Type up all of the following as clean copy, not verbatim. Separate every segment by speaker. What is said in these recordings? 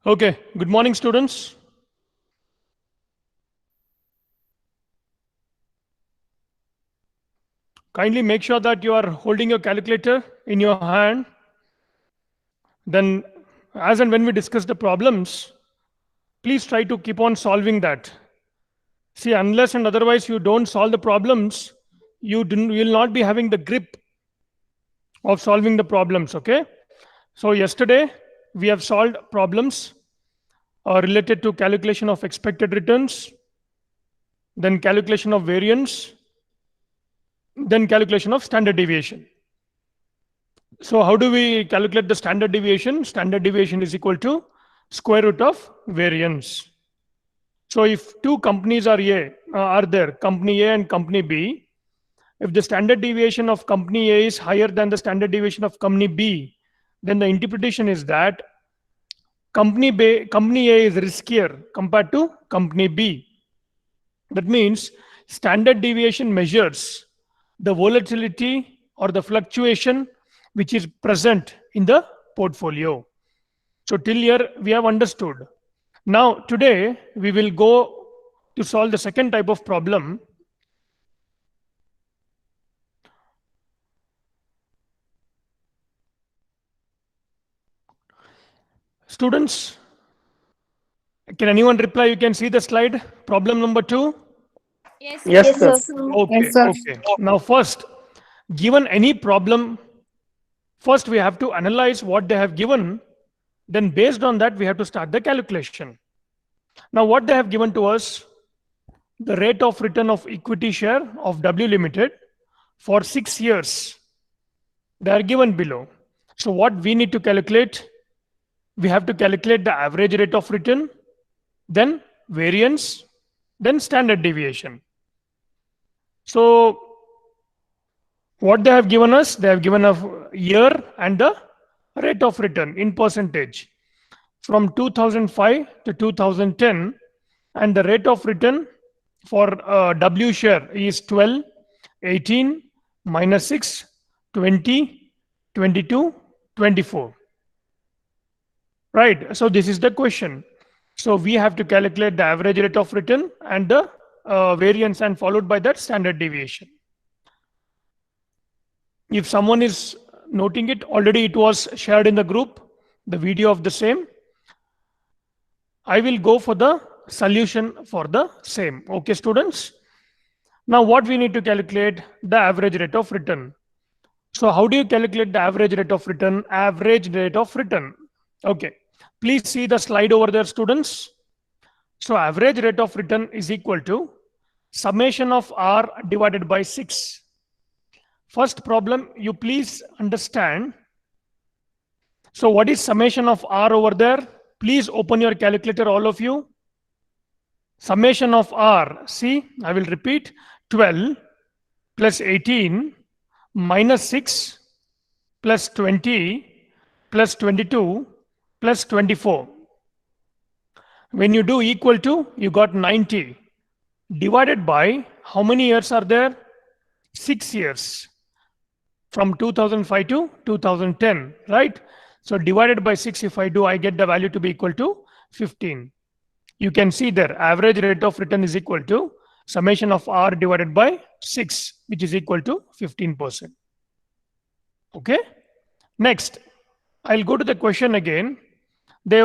Speaker 1: Okay, good morning, students. Kindly make sure that you are holding your calculator in your hand. Then, as and when we discuss the problems, please try to keep on solving that. See, unless and otherwise you don't solve the problems, you will not be having the grip of solving the problems. Okay. So, yesterday we have solved problems related to calculation of expected returns, then calculation of variance, then calculation of standard deviation. So how do we calculate the standard deviation? Standard deviation is equal to square root of variance. So if two companies are there, company A and company B, if the standard deviation of company A is higher than the standard deviation of company B, then the interpretation is that company A is riskier compared to company B. That means standard deviation measures the volatility or the fluctuation which is present in the portfolio. So till here we have understood. Now today we will go to solve the second type of problem. Students, can anyone reply? You can see the slide. Problem number 2.
Speaker 2: Yes,
Speaker 3: Yes,
Speaker 2: sir.
Speaker 3: sir.
Speaker 4: Yes, sir.
Speaker 1: Okay, okay. Now first, given any problem, first we have to analyze what they have given. Then based on that, we have to start the calculation. Now what they have given to us, the rate of return of equity share of W Limited for 6 years. They are given below. So what we need to calculate, we have to calculate the average rate of return, then variance, then standard deviation. So what they have given us, they have given a year and the rate of return in percentage from 2005 to 2010, and the rate of return for W share is 12, 18, minus 6, 20, 22, 24. Right. So this is the question. So we have to calculate the average rate of return and the variance, and followed by that standard deviation. If someone is noting it, already it was shared in the group, the video of the same. I will go for the solution for the same. Okay, students. Now what we need to calculate? The average rate of return. So how do you calculate the average rate of return? Average rate of return. Okay. Please see the slide over there, students. So average rate of return is equal to summation of R divided by 6. First problem, you please understand. So what is summation of R over there? Please open your calculator, all of you. Summation of R, see, I will repeat, 12 plus 18 minus 6 plus 20 plus 22 plus 24. When you do equal to, you got 90. Divided by, how many years are there? 6 years. From 2005 to 2010, right? So divided by 6, if I do, I get the value to be equal to 15. You can see there, average rate of return is equal to summation of R divided by 6, which is equal to 15%. Okay. Next, I'll go to the question again.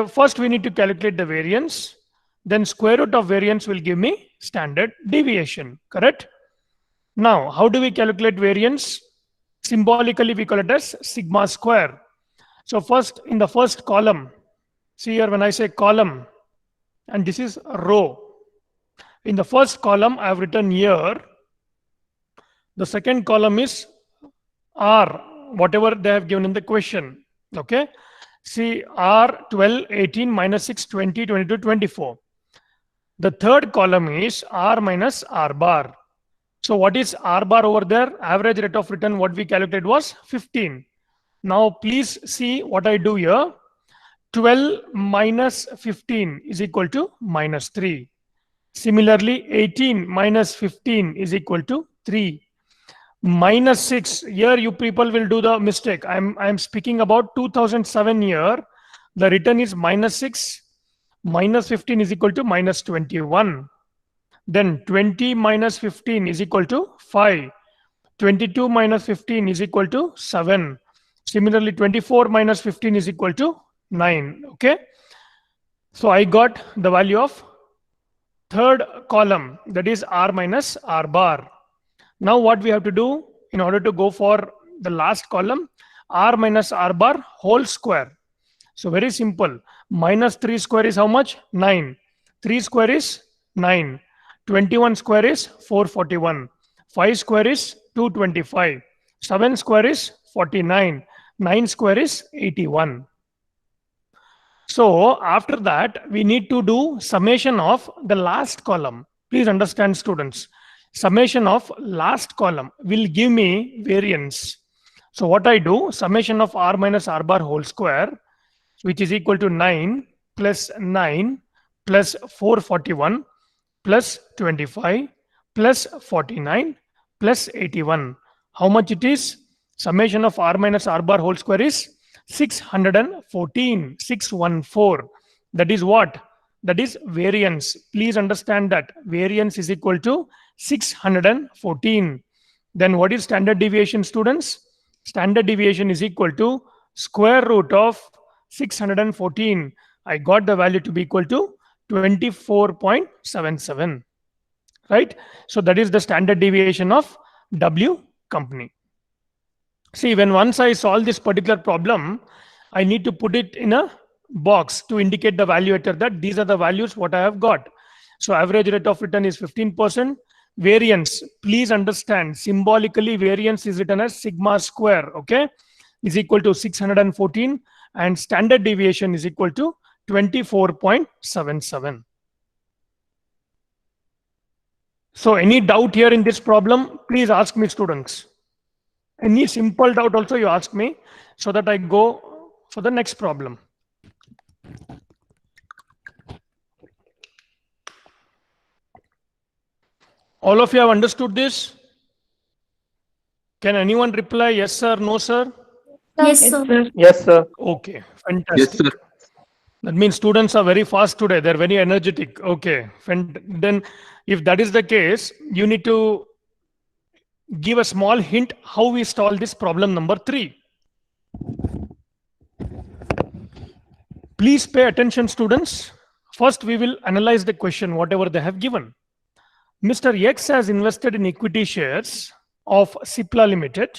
Speaker 1: First, we need to calculate the variance. Then square root of variance will give me standard deviation, correct? Now, how do we calculate variance? Symbolically, we call it as sigma square. So first, in the first column, see here when I say column, and this is row. In the first column, I have written year. The second column is R, whatever they have given in the question. Okay. See R 12, 18, minus 6, 20, 22, 24. The third column is R minus R bar. So what is R bar over there? Average rate of return, what we calculated was 15. Now please see what I do here. 12 minus 15 is equal to minus 3. Similarly, 18 minus 15 is equal to 3. Minus 6, here you people will do the mistake. I'm speaking about 2007 year. The return is minus 6. Minus 15 is equal to minus 21. Then 20 minus 15 is equal to 5. 22 minus 15 is equal to 7. Similarly, 24 minus 15 is equal to 9. Okay. So I got the value of third column, that is r minus r bar. Now what we have to do in order to go for the last column, r minus r bar whole square. So very simple. Minus 3 square is how much? 9. 3 square is 9. 21 square is 441. 5 square is 225. 7 square is 49. 9 square is 81. So after that, we need to do summation of the last column. Please understand, students. Summation of last column will give me variance. So what I do, summation of r minus r bar whole square, which is equal to 9 plus 9 plus 441 plus 25 plus 49 plus 81. How much it is? Summation of r minus r bar whole square is 614, 614. That is what? That is variance. Please understand that variance is equal to 614. Then what is standard deviation, students? Standard deviation is equal to square root of 614. I got the value to be equal to 24.77. Right? So that is the standard deviation of W company. See, when once I solve this particular problem, I need to put it in a box to indicate the valuator that these are the values what I have got. So average rate of return is 15%. Variance, please understand, symbolically variance is written as sigma square, okay, is equal to 614, and standard deviation is equal to 24.77. So any doubt here in this problem, please ask me, students. Any simple doubt also you ask me, so that I go for the next problem. All of you have understood this? Can anyone reply yes sir, no sir?
Speaker 2: Yes, sir.
Speaker 3: Yes, sir.
Speaker 1: Okay, fantastic.
Speaker 4: Yes, sir.
Speaker 1: That means students are very fast today. They're very energetic. Okay. Then if that is the case, you need to give a small hint how we solve this problem number 3. Please pay attention, students. First, we will analyze the question, whatever they have given. Mr. X has invested in equity shares of Cipla Limited.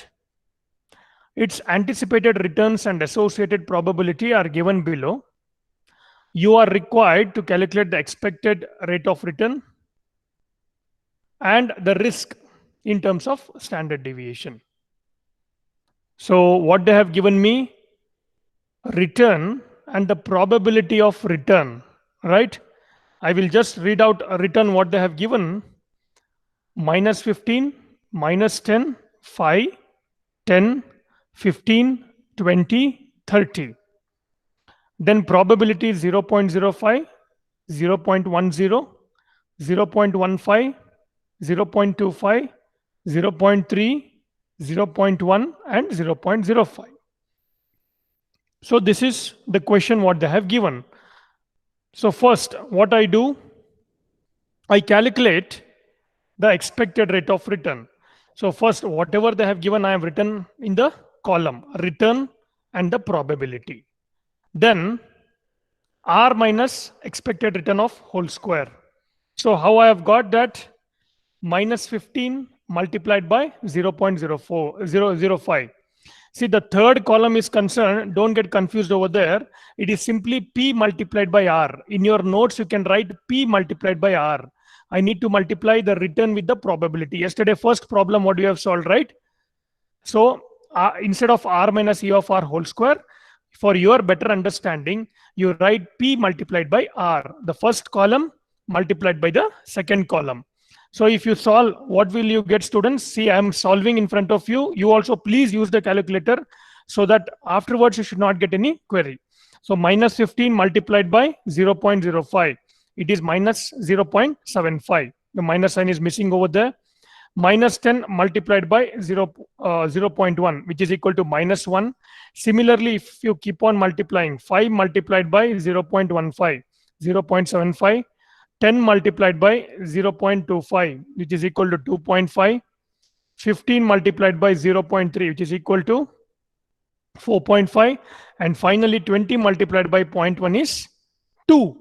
Speaker 1: Its anticipated returns and associated probability are given below. You are required to calculate the expected rate of return and the risk in terms of standard deviation. So what they have given me, return and the probability of return, right? I will just read out a return what they have given. Minus 15, minus 10, 5, 10, 15, 20, 30. Then probability is 0.05, 0.10, 0.15, 0.25, 0.3, 0.1 and 0.05. So this is the question what they have given. So first what I do, I calculate the expected rate of return. So first whatever they have given I have written in the column, return and the probability. Then R minus expected return of whole square. So how I have got that? Minus 15 multiplied by 0.05. See, the third column is concerned, don't get confused over there. It is simply P multiplied by R. In your notes, you can write P multiplied by R. I need to multiply the return with the probability. Yesterday, first problem, what you have solved, right? So instead of R minus E of R whole square, for your better understanding, you write P multiplied by R. The first column multiplied by the second column. So if you solve, what will you get, students? See, I am solving in front of you. You also please use the calculator so that afterwards you should not get any query. So minus 15 multiplied by 0.05. It is minus 0.75. The minus sign is missing over there. Minus 10 multiplied by 0.1, which is equal to minus 1. Similarly, if you keep on multiplying, 5 multiplied by 0.15, 0.75. 10 multiplied by 0.25, which is equal to 2.5. 15 multiplied by 0.3, which is equal to 4.5. And finally, 20 multiplied by 0.1 is 2.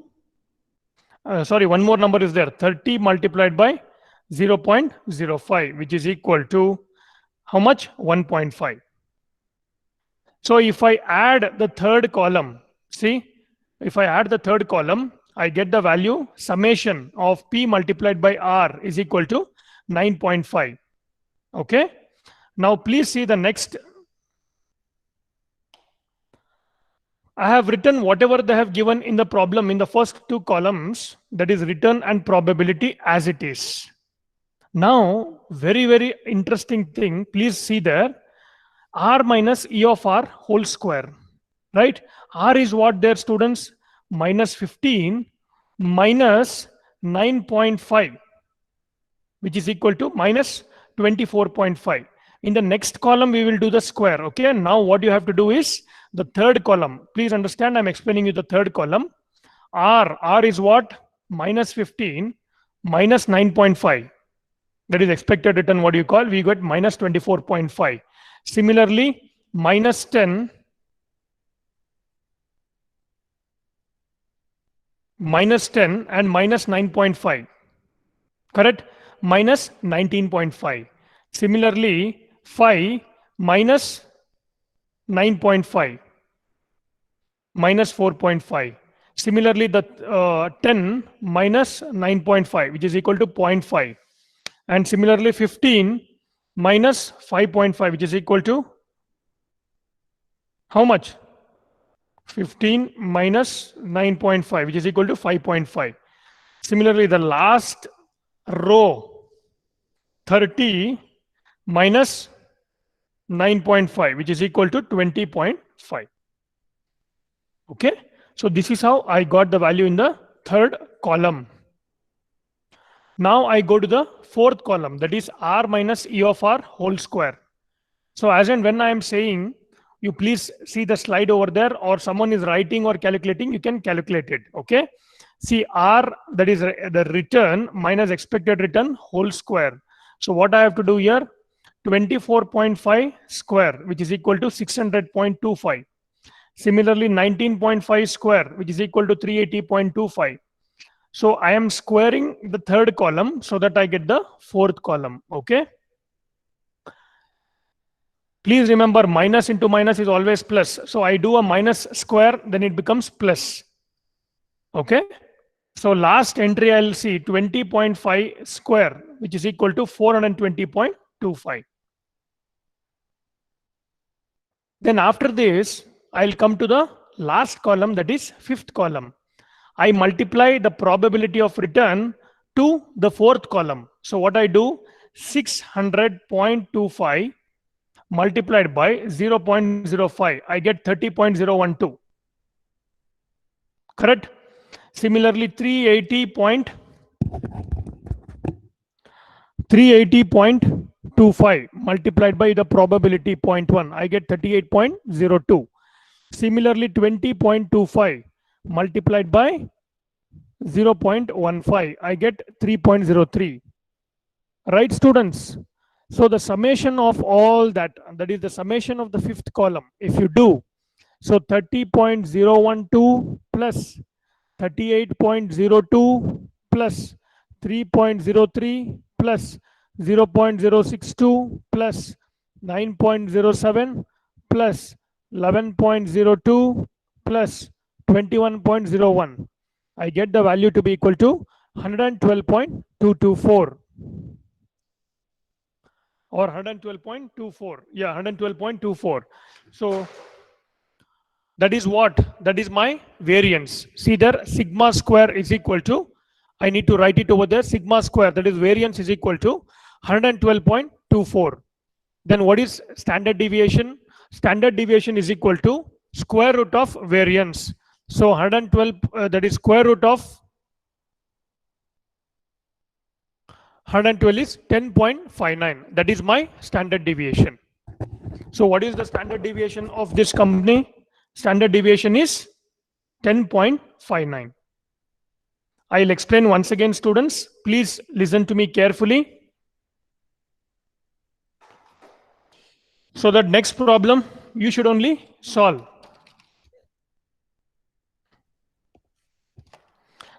Speaker 1: Sorry, one more number is there. 30 multiplied by 0.05, which is equal to how much? 1.5. So if I add the third column, see, if I add the third column, I get the value summation of P multiplied by R is equal to 9.5. Okay. Now please see the next. I have written whatever they have given in the problem in the first two columns, that is return and probability as it is. Now, very interesting thing, please see there, R minus E of R whole square, right? R is what there, students? Minus 15 minus 9.5, which is equal to minus 24.5. In the next column, we will do the square. Okay. Now what you have to do is the third column. Please understand, I'm explaining you the third column. R is what? Minus 15 minus 9.5. That is expected return, what do you call? We got minus 24.5. Similarly, minus 10 and minus 9.5. Correct? Minus 19.5. Similarly, 5 minus 9.5 minus 4.5. Similarly, the 10 minus 9.5, which is equal to 0.5. And similarly, 15 minus 5.5, which is equal to how much? 15 minus 9.5, which is equal to 5.5. Similarly, the last row, 30 minus 9.5, which is equal to 20.5. Okay. So this is how I got the value in the third column. Now I go to the fourth column, that is R minus E of R whole square. So as and when I am saying, you please see the slide over there, or someone is writing or calculating, you can calculate it. Okay. See, R, that is the return minus expected return whole square. So what I have to do here, 24.5 square, which is equal to 600.25. Similarly, 19.5 square, which is equal to 380.25. So I am squaring the third column so that I get the fourth column. Okay. Please remember, minus into minus is always plus. So I do a minus square, then it becomes plus. Okay. So last entry I'll see 20.5 square, which is equal to 420.25. Then after this, I'll come to the last column, that is fifth column. I multiply the probability of return to the fourth column. So what I do, 600.25 multiplied by 0.05, I get 30.012. Correct? Similarly, 380.25 multiplied by the probability 0.1, I get 38.02. Similarly, 20.25 multiplied by 0.15, I get 3.03. Right, students? So the summation of all that, that is the summation of the fifth column, if you do, so 30.012 plus 38.02 plus 3.03 plus 0.062 plus 9.07 plus 11.02 plus 21.01. I get the value to be equal to 112.224 or 112.24. Yeah, 112.24. So that is what? That is my variance. See there, sigma square is equal to, I need to write it over there, sigma square, that is variance is equal to 112.24. Then what is standard deviation? Standard deviation is equal to square root of variance. So 112, that is square root of 112 is 10.59. That is my standard deviation. So what is the standard deviation of this company? Standard deviation is 10.59. I'll explain once again, students. Please listen to me carefully. So that next problem you should only solve.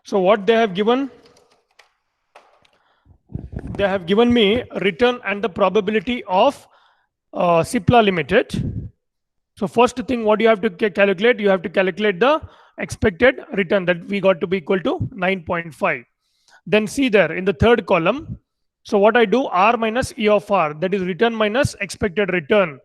Speaker 1: So what they have given me return and the probability of Cipla Limited. So first thing, what you have to calculate, you have to calculate the expected return that we got to be equal to 9.5. Then see there in the third column. So what I do, R minus E of R, that is return minus expected return.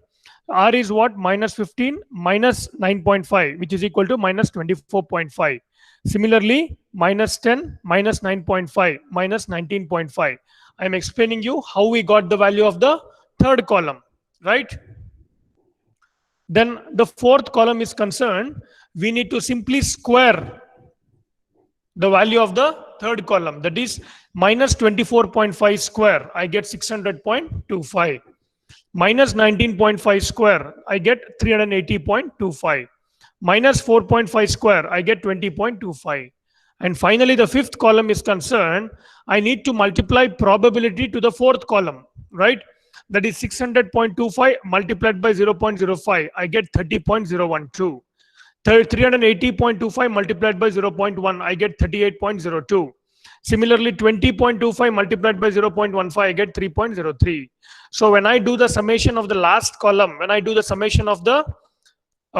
Speaker 1: R is what? Minus 15 minus 9.5, which is equal to minus 24.5. Similarly, minus 10 minus 9.5 minus 19.5. I am explaining you how we got the value of the third column, right? Then the fourth column is concerned, we need to simply square the value of the third column, that is minus 24.5 square, I get 600.25. Minus 19.5 square, I get 380.25. Minus 4.5 square, I get 20.25. And finally, the fifth column is concerned, I need to multiply probability to the fourth column, right? That is 600.25 multiplied by 0.05, I get 30.012. 380.25 multiplied by 0.1, I get 38.02. Similarly, 20.25 multiplied by 0.15, I get 3.03. So when I do the summation of the last column, when I do the summation of the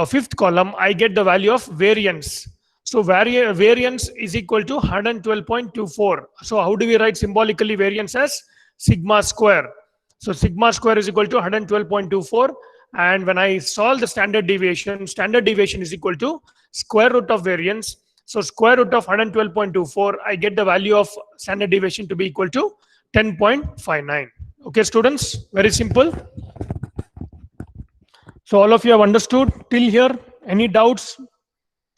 Speaker 1: fifth column, I get the value of variance. So variance is equal to 112.24. So how do we write symbolically variance? As sigma square. So sigma square is equal to 112.24. And when I solve the standard deviation is equal to square root of variance. So square root of 112.24, I get the value of standard deviation to be equal to 10.59. Okay, students, very simple. So all of you have understood till here? Any doubts?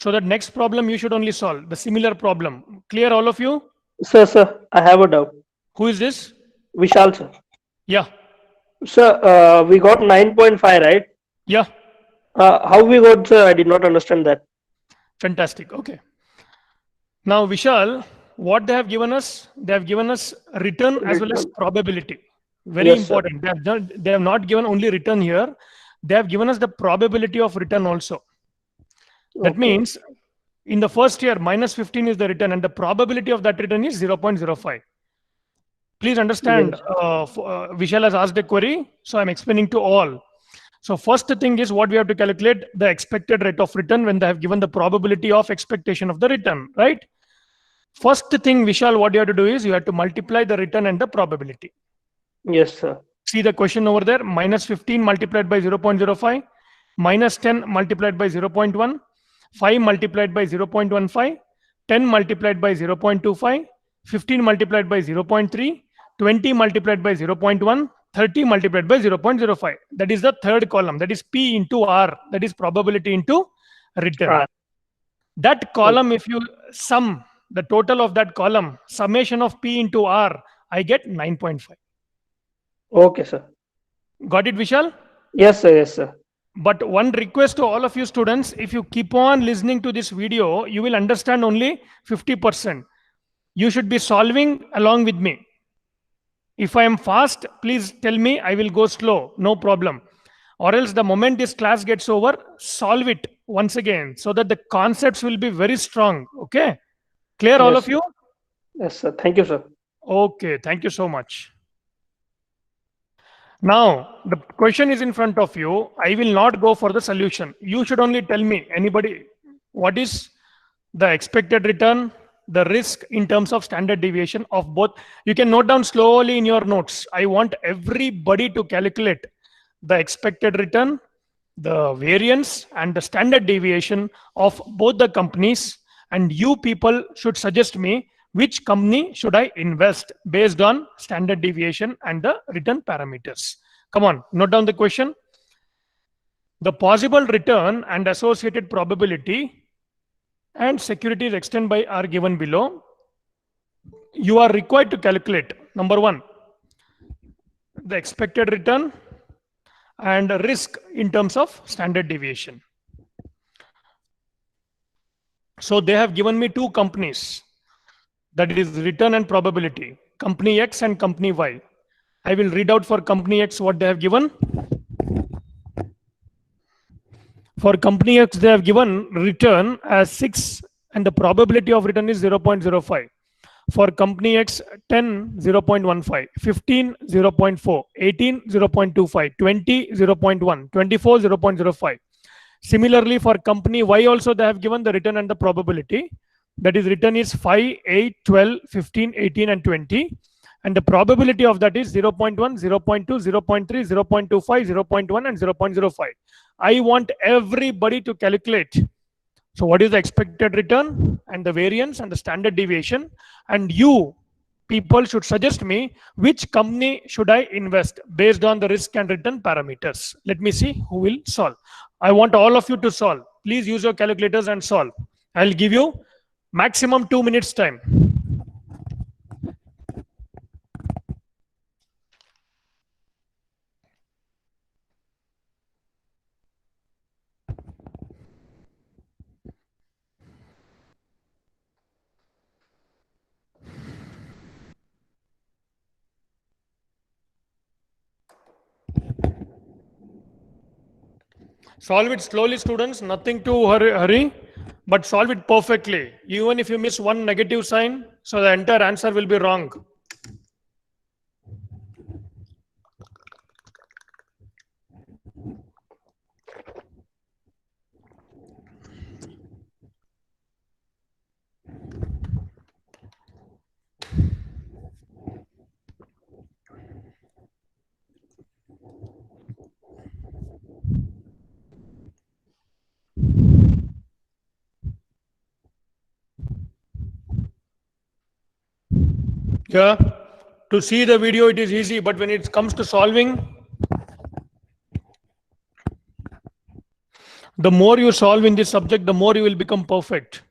Speaker 1: So that next problem you should only solve the similar problem. Clear, all of you?
Speaker 2: Sir, I have a doubt.
Speaker 1: Who is this?
Speaker 2: Vishal, sir.
Speaker 1: Yeah.
Speaker 2: Sir, we got 9.5, right?
Speaker 1: Yeah.
Speaker 2: How we got, sir? I did not understand that.
Speaker 1: Fantastic. Okay. Now, Vishal, what they have given us? They have given us return as well as probability. Very
Speaker 2: Yes,
Speaker 1: important. They have not given only return here. They have given us the probability of return also. That means in the first year, minus 15 is the return and the probability of that return is 0.05. Please understand, Vishal has asked a query, so I'm explaining to all. So first thing is what we have to calculate the expected rate of return when they have given the probability of expectation of the return, right? First thing, Vishal, what you have to do is you have to multiply the return and the probability.
Speaker 2: Yes, sir.
Speaker 1: See the question over there, minus 15 multiplied by 0.05, minus 10 multiplied by 0.1, 5 multiplied by 0.15, 10 multiplied by 0.25, 15 multiplied by 0.3, 20 multiplied by 0.1, 30 multiplied by 0.05. That is the third column. That is P into R. That is probability into return. That column, if you sum the total of that column, summation of P into R, I get 9.5.
Speaker 2: Okay, sir.
Speaker 1: Got it, Vishal?
Speaker 2: Yes, sir. Yes, sir.
Speaker 1: But one request to all of you students, if you keep on listening to this video, you will understand only 50%. You should be solving along with me. If I am fast, please tell me, I will go slow, no problem. Or else the moment this class gets over, solve it once again so that the concepts will be very strong. Okay? Clear,
Speaker 2: yes,
Speaker 1: all of you?
Speaker 2: Yes, sir. Thank you, sir.
Speaker 1: Okay, thank you so much. Now, the question is in front of you. I will not go for the solution. You should only tell me, anybody, what is the expected return, the risk in terms of standard deviation of both. You can note down slowly in your notes. I want everybody to calculate the expected return, the variance, and the standard deviation of both the companies. And you people should suggest me which company should I invest based on standard deviation and the return parameters. Come on, note down the question. The possible return and associated probability and securities extended by are given below. You are required to calculate, number one, the expected return and risk in terms of standard deviation. So they have given me two companies. that is return and probability, company X and company Y. I will read out for company X what they have given. For company X, they have given return as 6 and the probability of return is 0.05. For company X, 10, 0.15, 15, 0.4, 18, 0.25, 20, 0.1, 24, 0.05. Similarly, for company Y also, they have given the return and the probability. That is, return is 5, 8, 12, 15, 18, and 20. And the probability of that is 0.1, 0.2, 0.3, 0.25, 0.1, and 0.05. I want everybody to calculate. So what is the expected return and the variance and the standard deviation? And you people should suggest me which company should I invest based on the risk and return parameters. Let me see who will solve. I want all of you to solve. Please use your calculators and solve. I'll give you maximum 2 minutes time. Solve it slowly, students, nothing to hurry, but solve it perfectly. Even if you miss one negative sign, so the entire answer will be wrong. Yeah, to see the video it is easy, but when it comes to solving, the more you solve in this subject, the more you will become perfect.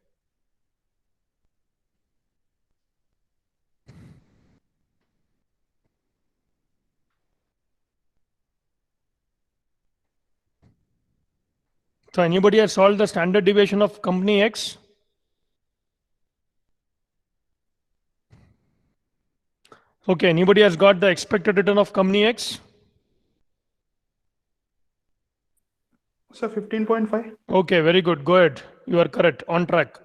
Speaker 1: So anybody has solved the standard deviation of company X? Okay, anybody has got the expected return of company X?
Speaker 3: Sir, 15.5.
Speaker 1: Okay, very good. Go ahead. You are correct. On track.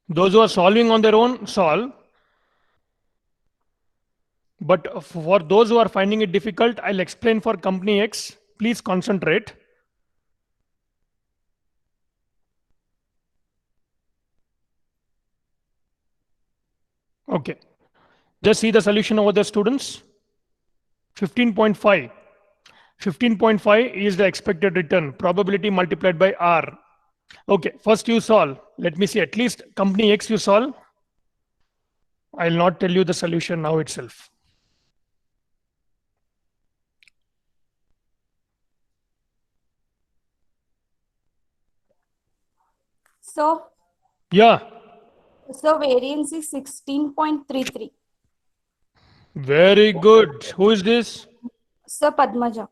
Speaker 1: Those who are solving on their own, solve. But for those who are finding it difficult, I'll explain for company X. Please concentrate. Okay. Just see the solution over there, students. 15.5. 15.5 is the expected return. Probability multiplied by R. Okay, first you solve. Let me see, at least company X you solve. I'll not tell you the solution now itself.
Speaker 4: So,
Speaker 1: Yeah,
Speaker 4: variance is 16.33.
Speaker 1: very good. Who is this?
Speaker 4: So, Padmaja.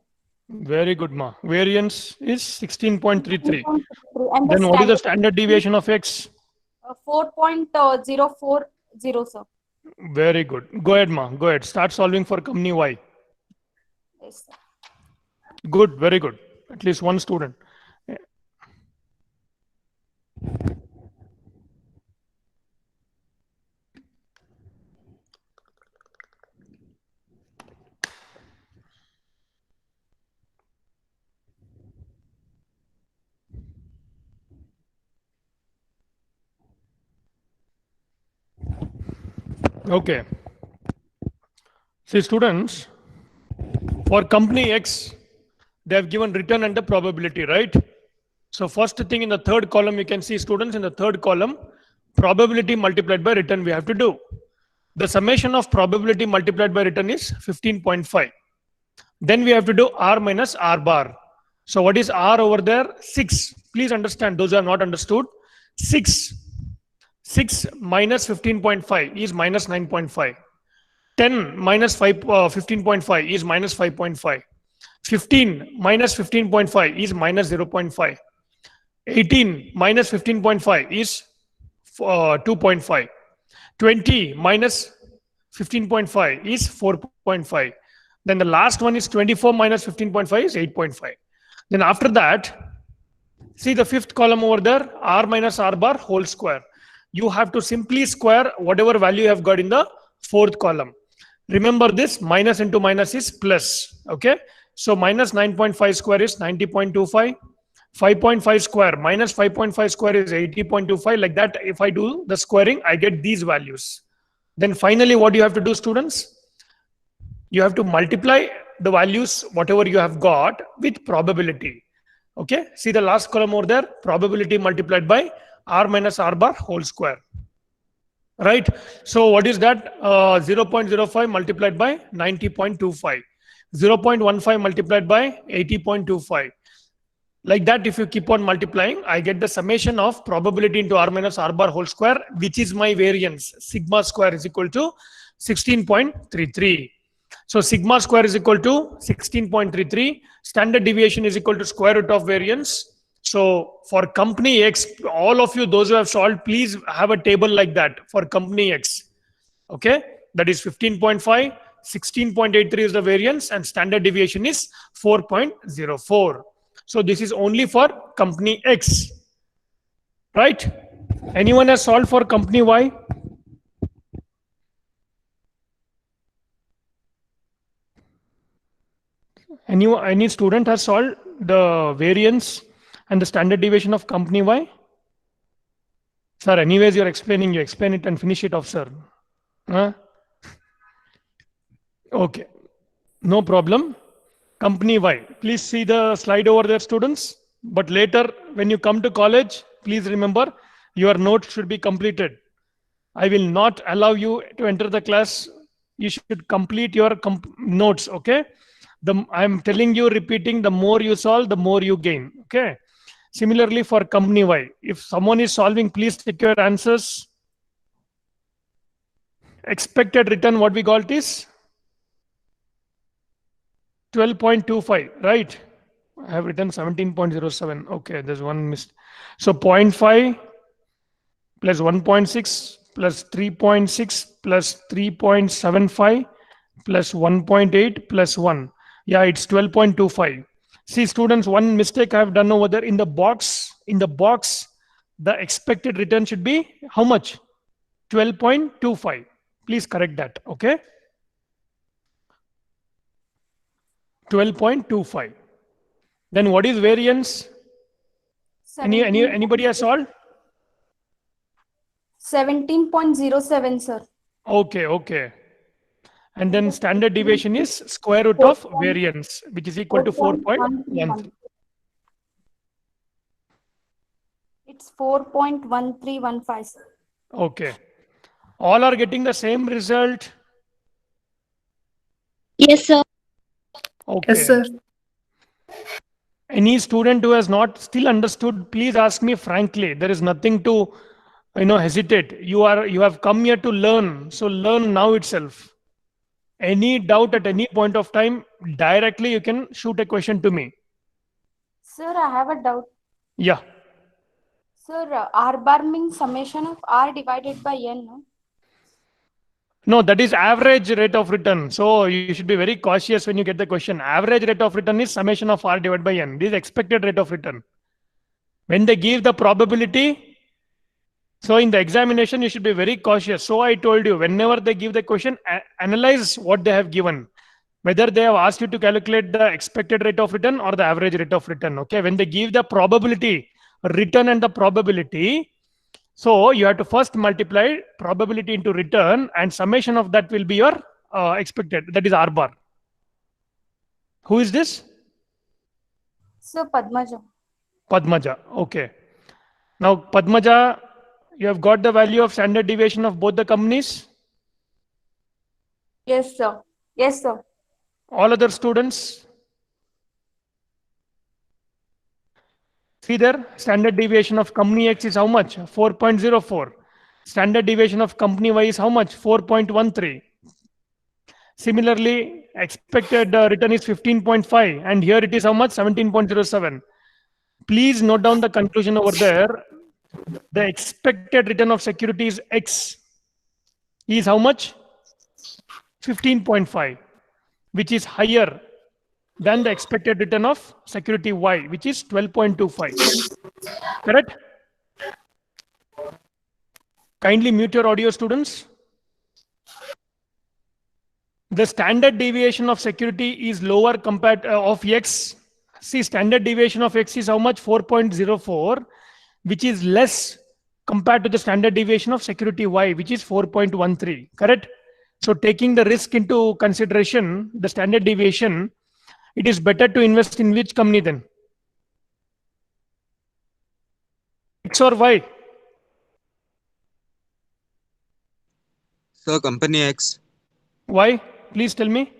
Speaker 1: Very good, ma. Variance is 16.33.
Speaker 4: And
Speaker 1: Then what is the standard deviation of X?
Speaker 4: 4.040, sir.
Speaker 1: Very good. Go ahead, ma. Go ahead. Start solving for company Y.
Speaker 4: Yes, sir.
Speaker 1: Good, very good. At least one student. Okay. See, students, for company X, they have given return and the probability, right? So first thing in the third column, you can see, students, in the third column, probability multiplied by return we have to do. The summation of probability multiplied by return is 15.5. Then we have to do R minus R bar. So what is R over there? 6. Please understand, those who have not understood. 6 minus 15.5 is minus 9.5. 10 minus 15.5 is minus 5.5. 15 minus 15.5 is minus 0.5. 18 minus 15.5 is 2.5. 20 minus 15.5 is 4.5. Then the last one is 24 minus 15.5 is 8.5. Then after that, see the fifth column over there, r minus r bar whole square. You have to simply square whatever value you have got in the fourth column. Remember this, minus into minus is plus. Okay. So minus 9.5 square is 90.25. 5.5 square minus 5.5 square is 80.25. Like that, if I do the squaring, I get these values. Then finally, what you have to do, students? You have to multiply the values, whatever you have got, with probability. Okay. See the last column over there, probability multiplied by r minus r bar whole square. Right. So what is that? 0.05 multiplied by 90.25. 0.15 multiplied by 80.25. Like that, if you keep on multiplying, I get the summation of probability into r minus r bar whole square, which is my variance. Sigma square is equal to 16.33. So sigma square is equal to 16.33. Standard deviation is equal to square root of variance. So for company X, all of you, those who have solved, please have a table like that for company X. Okay, that is 15.5, 16.83 is the variance, and standard deviation is 4.04. So this is only for company X, right? Anyone has solved for company Y? Any student has solved the variance and the standard deviation of company Y? Sir, anyways, you're explaining, you explain it and finish it off, sir. Huh? Okay, no problem. Company Y. Please see the slide over there, students. But later, when you come to college, please remember your notes should be completed. I will not allow you to enter the class. You should complete your notes, okay? I'm telling you, repeating, the more you solve, the more you gain, okay? Similarly for company Y, if someone is solving, please take your answers. Expected return, what we got is 12.25, right? I have written 17.07. Okay, there's one mistake. So 0.5 plus 1.6 plus 3.6 plus 3.75 plus 1.8 plus 1. Yeah, it's 12.25. See, students, one mistake I have done over there in the box. In the box, the expected return should be how much? 12.25. Please correct that. Okay. 12.25. Then what is variance? Anybody has solved?
Speaker 4: 17.07, sir.
Speaker 1: Okay. And then standard deviation is square root of variance, which is equal to 4.13.
Speaker 4: It's 4.1315, sir.
Speaker 1: Okay. All are getting the same result.
Speaker 5: Yes, sir.
Speaker 1: Okay.
Speaker 5: Yes, sir.
Speaker 1: Any student who has not still understood, please ask me frankly. There is nothing to, hesitate. You have come here to learn. So learn now itself. Any doubt at any point of time, directly you can shoot a question to me.
Speaker 4: Sir, I have a doubt.
Speaker 1: Yeah.
Speaker 4: Sir, R bar means summation of R divided by N, no?
Speaker 1: No, that is average rate of return. So you should be very cautious when you get the question. Average rate of return is summation of R divided by N. This is expected rate of return. When they give the probability, so in the examination, you should be very cautious. So I told you, whenever they give the question, analyze what they have given. Whether they have asked you to calculate the expected rate of return or the average rate of return. Okay, when they give the probability, return and the probability, so you have to first multiply probability into return, and summation of that will be your expected. That is R bar. Who is this?
Speaker 4: Sir, Padmaja.
Speaker 1: Padmaja. Okay. Now Padmaja, you have got the value of standard deviation of both the companies.
Speaker 4: Yes, sir. Yes, sir.
Speaker 1: All other students. See there, standard deviation of company X is how much? 4.04. Standard deviation of company Y is how much? 4.13. Similarly, expected return is 15.5, and here it is how much? 17.07. Please note down the conclusion over there. The expected return of security is X. Is how much? 15.5, which is higher than the expected return of security Y, which is 12.25. Correct? Kindly mute your audio, students. The standard deviation of security is lower compared of X. See, standard deviation of X is how much? 4.04, which is less compared to the standard deviation of security Y, which is 4.13. Correct? So taking the risk into consideration, the standard deviation, it is better to invest in which company then? X or Y?
Speaker 5: Sir, company X.
Speaker 1: Why? Please tell me.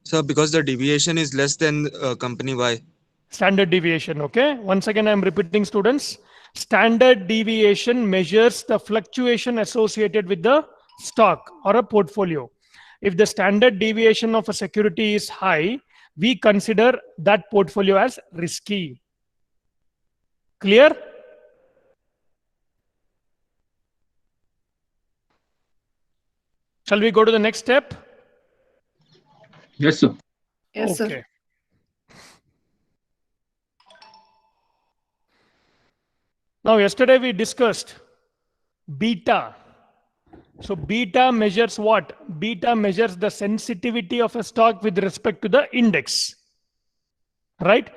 Speaker 5: Sir, because the deviation is less than company Y.
Speaker 1: Standard deviation, okay? Once again, I'm repeating, students. Standard deviation measures the fluctuation associated with the stock or a portfolio. If the standard deviation of a security is high, we consider that portfolio as risky. Clear? Shall we go to the next step?
Speaker 6: Yes, sir.
Speaker 7: Yes, sir.
Speaker 1: Okay. Now, yesterday we discussed beta. So beta measures what? Beta measures the sensitivity of a stock with respect to the index. Right?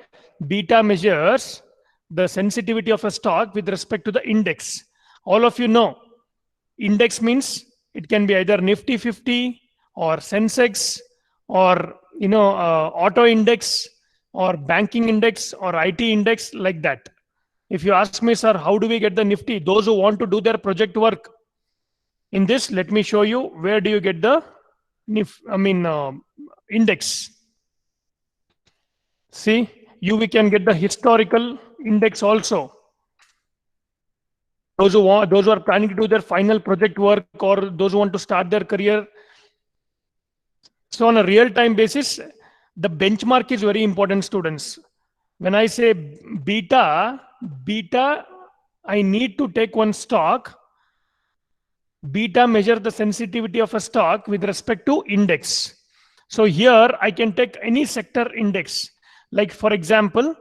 Speaker 1: Beta measures the sensitivity of a stock with respect to the index. All of you know, index means it can be either Nifty 50 or Sensex or auto index or banking index or IT index, like that. If you ask me, sir, how do we get the Nifty? Those who want to do their project work, in this, let me show you where do you get the index. See, we can get the historical index also. Those who are planning to do their final project work, or those who want to start their career. So on a real-time basis, the benchmark is very important, students. When I say beta, I need to take one stock. Beta measures the sensitivity of a stock with respect to index. So here I can take any sector index. Like for example,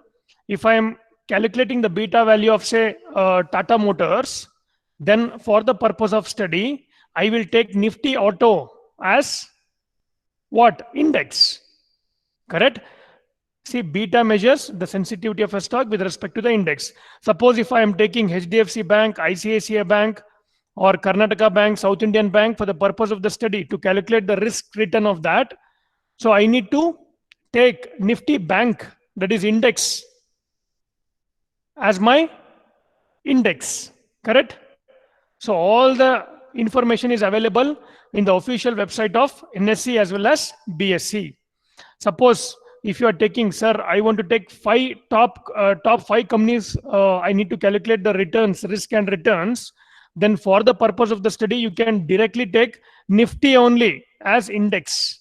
Speaker 1: if I am calculating the beta value of say Tata Motors, then for the purpose of study, I will take Nifty Auto as what? Index. Correct? See, beta measures the sensitivity of a stock with respect to the index. Suppose if I am taking HDFC Bank, ICICI Bank, or Karnataka Bank, South Indian Bank for the purpose of the study to calculate the risk return of that. So I need to take Nifty Bank, that is index, as my index. Correct? So all the information is available in the official website of NSE as well as BSE. Suppose if you are taking, sir, I want to take top 5 companies, I need to calculate the returns, risk and returns. Then for the purpose of the study, you can directly take Nifty only as index.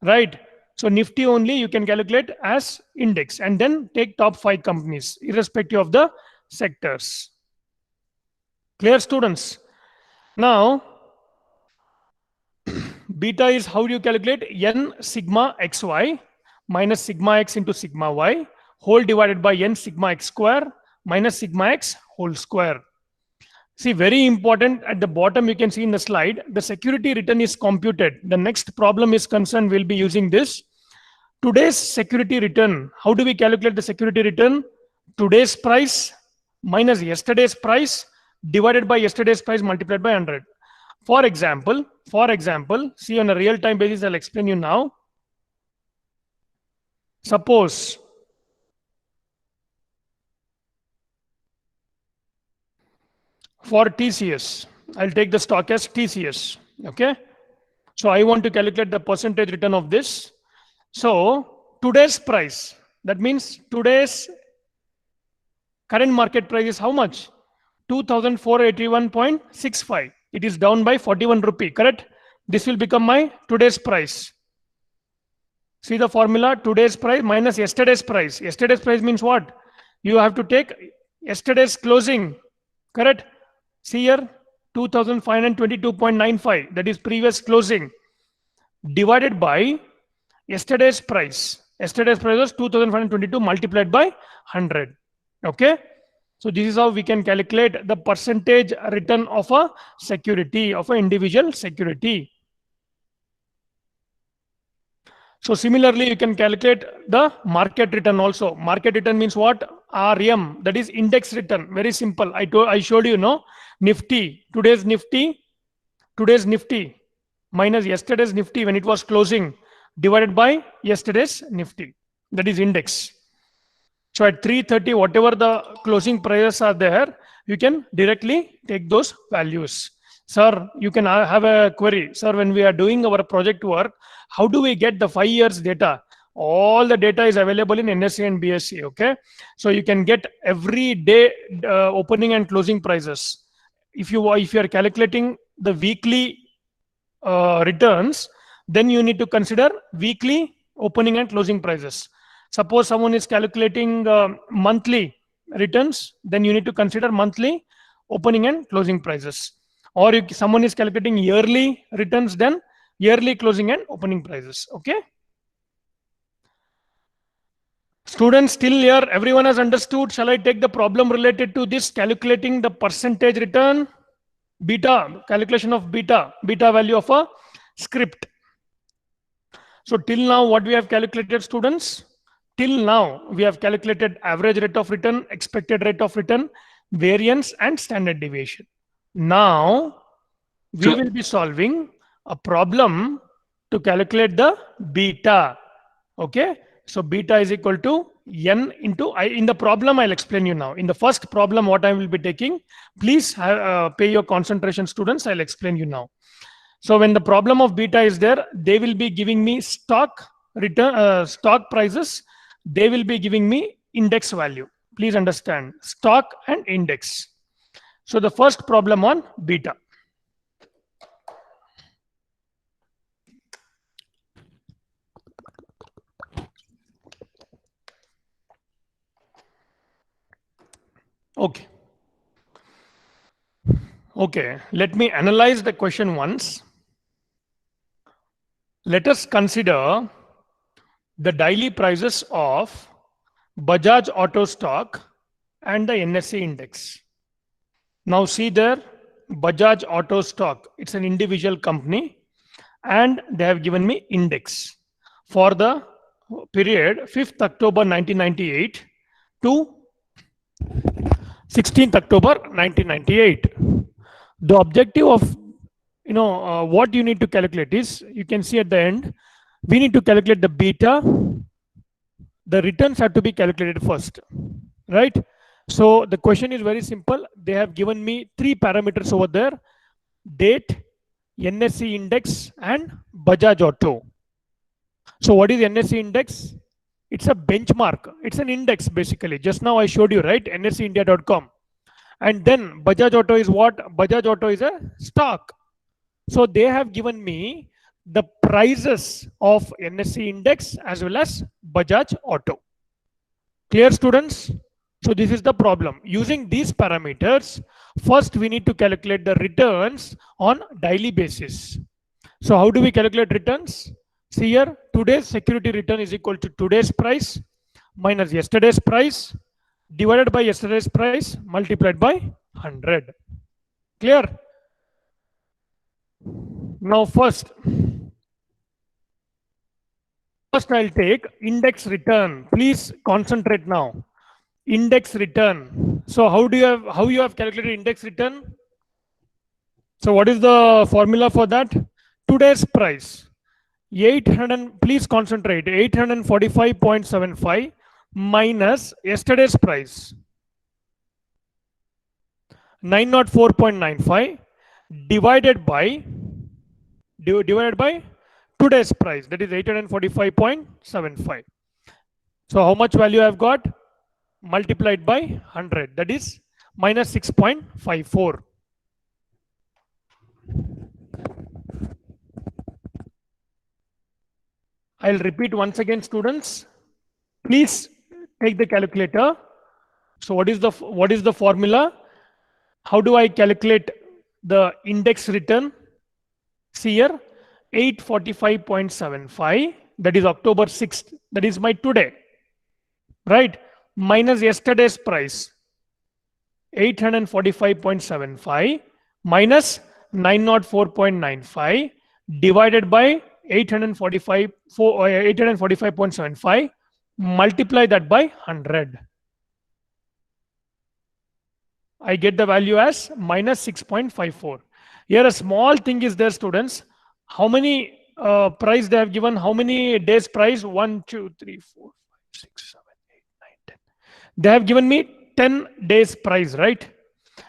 Speaker 1: Right? So Nifty only you can calculate as index and then take top 5 companies, irrespective of the sectors. Clear, students? Now, beta is how you calculate n sigma xy minus sigma x into sigma y whole divided by n sigma x square minus sigma x whole square. See, very important, at the bottom you can see in the slide, the security return is computed. The next problem is concerned, we'll be using this. Today's security return, how do we calculate the security return? Today's price minus yesterday's price divided by yesterday's price multiplied by 100. For example, see, on a real-time basis, I'll explain you now. Suppose for TCS, I'll take the stock as TCS. Okay. So I want to calculate the percentage return of this. So today's price, that means today's current market price is how much? 2,481.65. It is down by 41 rupee, correct? This will become my today's price. See the formula, today's price minus yesterday's price. Yesterday's price means what? You have to take yesterday's closing, correct? See here, 2522.95, that is previous closing, divided by yesterday's price. Yesterday's price was 2522 multiplied by 100. Okay? So this is how we can calculate the percentage return of a security, of an individual security. So similarly, you can calculate the market return also. Market return means what? RM, that is index return. Very simple. I showed you, no? Nifty, today's Nifty minus yesterday's Nifty when it was closing, divided by yesterday's Nifty. That is index. So at 3:30, whatever the closing prices are there, you can directly take those values. Sir, you can have a query. Sir, when we are doing our project work, how do we get the 5 years data? All the data is available in NSE and BSE. Okay, so you can get every day opening and closing prices. If you are calculating the weekly returns, then you need to consider weekly opening and closing prices. Suppose someone is calculating monthly returns, then you need to consider monthly opening and closing prices. Or if someone is calculating yearly returns, then yearly closing and opening prices. Okay. Students, still here, everyone has understood. Shall I take the problem related to this, calculating the percentage return? Beta, calculation of beta value of a script. So till now, what we have calculated, students? Till now, we have calculated average rate of return, expected rate of return, variance, and standard deviation. Now, we will be solving a problem to calculate the beta. Okay. So beta is equal to n into I. In the problem, I'll explain you now. In the first problem, what I will be taking, please pay your concentration, students. I'll explain you now. So when the problem of beta is there, they will be giving me stock return, stock prices. They will be giving me index value. Please understand, stock and index. So the first problem on beta. Okay. Okay, let me analyze the question once. Let us consider the daily prices of Bajaj Auto stock and the NSE index. Now see there, Bajaj Auto stock, it's an individual company, and they have given me index for the period 5th October 1998 to 16th October 1998. The objective of what you need to calculate is, you can see at the end, we need to calculate the beta. The returns have to be calculated first, right? So the question is very simple. They have given me 3 parameters over there: date, NSE index, and Bajaj Auto. So what is NSE index? It's a benchmark. It's an index basically. Just now I showed you, right? NSEindia.com. And then Bajaj Auto is what? Bajaj Auto is a stock. So they have given me the prices of NSE index as well as Bajaj Auto. Clear, students? So this is the problem. Using these parameters, first we need to calculate the returns on daily basis. So how do we calculate returns? See here, today's security return is equal to today's price minus yesterday's price divided by yesterday's price multiplied by 100. Clear? Now first I'll take index return. Please concentrate now. Index return. So how you have calculated index return? So what is the formula for that? Today's price. 800, please concentrate, 845.75 minus yesterday's price, 904.95 divided by today's price, that is 845.75. So how much value I've got? Multiplied by 100, that is minus 6.54. I'll repeat once again, students. Please take the calculator. So what is the formula? How do I calculate the index return? See here, 845.75, that is October 6th, that is my today, right? Minus yesterday's price, 845.75 minus 904.95 divided by 845.75, multiply that by 100. I get the value as minus 6.54. Here a small thing is there, students. How many price they have given? How many days price? 1, 2, 3, 4, 5, 6, 7, 8, 9, 10. They have given me 10 days price, right?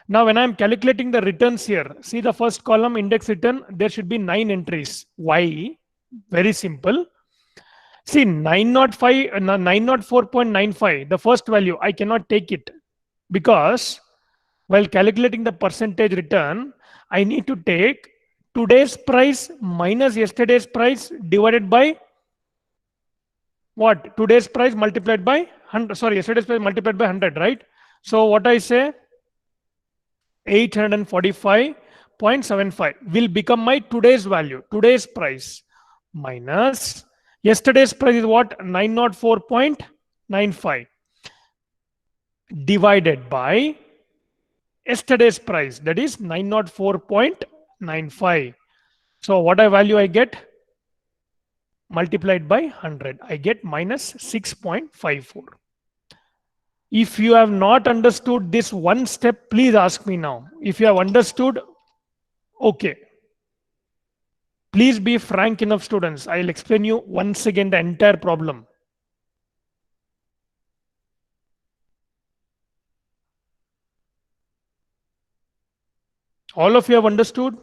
Speaker 1: Now when I am calculating the returns here, see the first column index return, there should be 9 entries. Why? Very simple. See 904.95, the first value, I cannot take it because while calculating the percentage return, I need to take today's price minus yesterday's price divided by what? Today's price multiplied by 100. Sorry, yesterday's price multiplied by 100, right? So what I say, 845.75 will become my today's value, today's price minus yesterday's price is what? 904.95 divided by yesterday's price, that is 904.95. So what value I get? Multiplied by 100, I get minus 6.54. If you have not understood this one step, please ask me now. If you have understood, okay. Please be frank enough, students. I'll explain you once again the entire problem. All of you have understood?